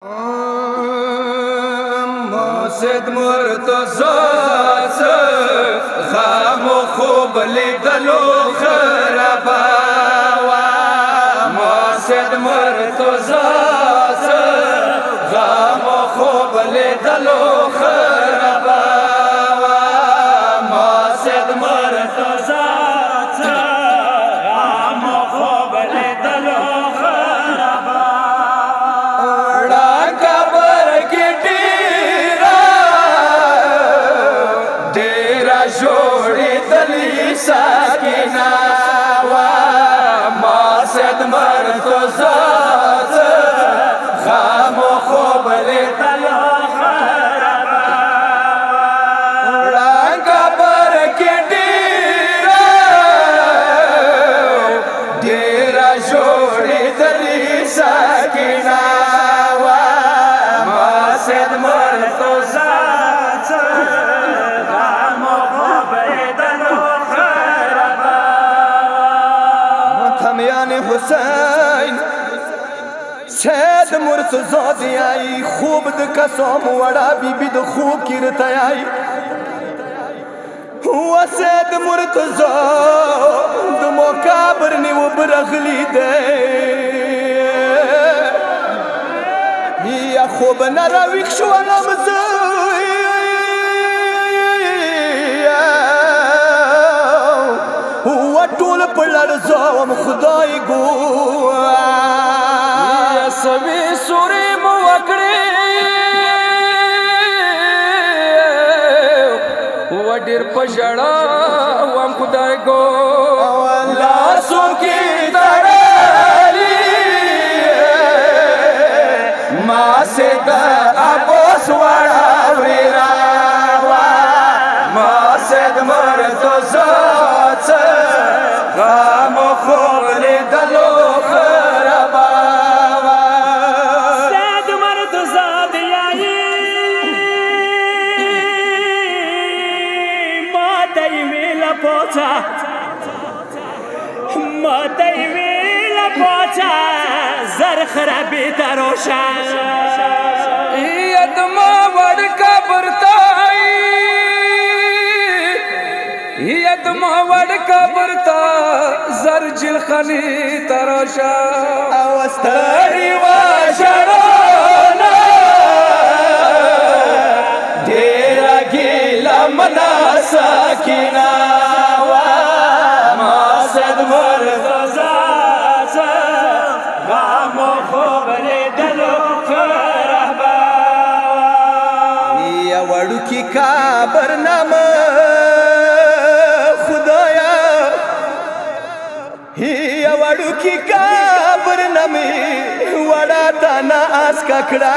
موسد مرتضی غم و خوب لیدلو خراباوا موسد مرتضی غم و خوب لیدلو خراباوا موسد مرتضی غم و خوب لیدلو ساکینا وا موسد مرتضی غم و خوب لیدلو خراباوا رنگ پر کی ډیرا جوړی دلی ساکینا وا موسد مرتضی حسین سید مرتضی دیائی خوب د قسم وڑا بی بی د خوب کی رتیائی ہوا سید مرتضی د مقابر نیو برغلی دے یا خوب نراویک شو نمزی ټول په لړزوم خدای ګویا سوي سوري مو وکړې و ډېر په ژړا وم خدای ګویا لاسو کې تړلې ما سه د ابوس وړا ورا ما سه د مرتضی غم و خوب لیدلو خراباوا سید مرتضی دیائی ماته ویلا پوچا زر خرابی تروشا یدما وڑ قبر تائی یدما وڑ قبر تا زر جل خانی تراشا اوستری و شرونا دیرا گیلا منا ساکینا و موسد مرتضی غم و خوب لیدلو خراباوا یا وڑو کی قبر نامه وڑو کی قبر نمی وڑا تانا آس ککڑا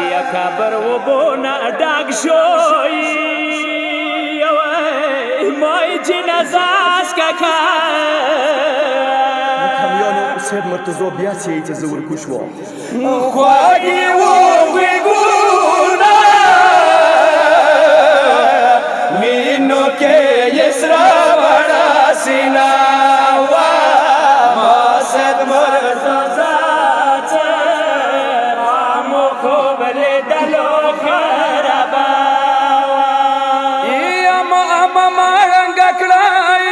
یا قبر و بونا ڈاک شوئی مائی جنازہ آس ککڑا کمیانو سید مرتضی بیاسی ایت زور کشوا خواهی و ویگونا مینو کے یسرا سینا وا موسد مرتضی غم و خوب لیدلو خراباوا یم مارنګ کړای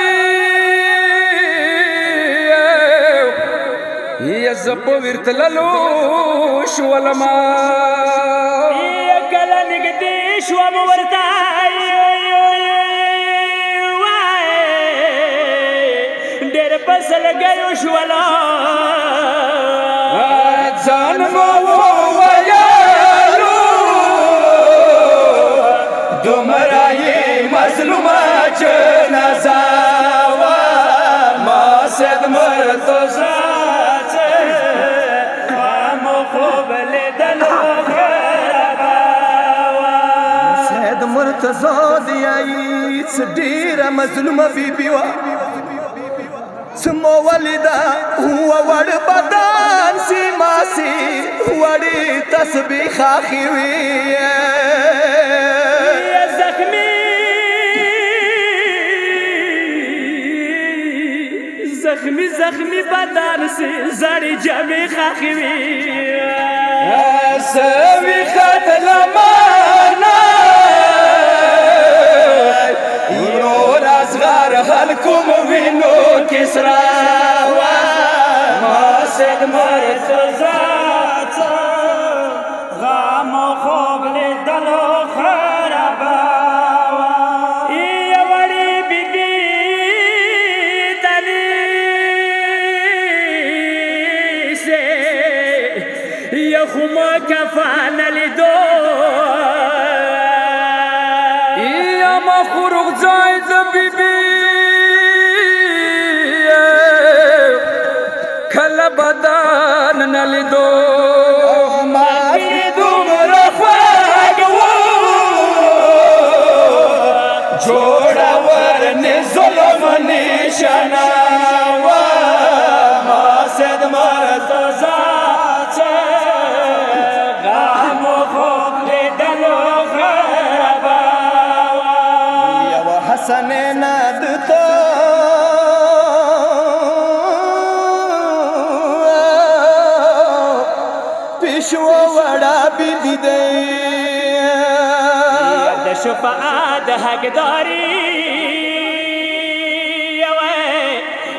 یا زپ ورتللو شولما کله نګدې شوم ورتای پسل گیو شولا ځان مو ویالو دومره مظلومه جنازه وا موسد مرتضی غم و خوب لیدلو خراباوا سید مرتضی دیائی ډیره مظلومه بیبي وا سمو ولیدا هو وڑ بدان سی ماسی وڑی تسبیح آخی وی زخمی زخمی بدن سی زړې جامې خاخې وي سوي قتل مانا ورور اصغر خلکو مو وینو کسرا ما سید مرتضی غم و خوب لیدلو خرابه یوړې بیبي خما کفن لیدو یا ما خروق زاید بی بی کل بدن نلیدو ما فی دومره خوږ جوړور نه ظلم نشانه ما سید مرتضی حسن نادتا پیشوا وڑا بی بی دی د شفاعت حقداری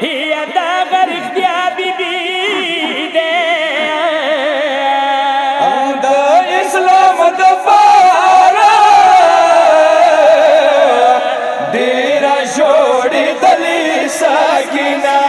یا دا غرختیا بی بی دی د اسلام دفارا ډیره جوړې دلی ساکینه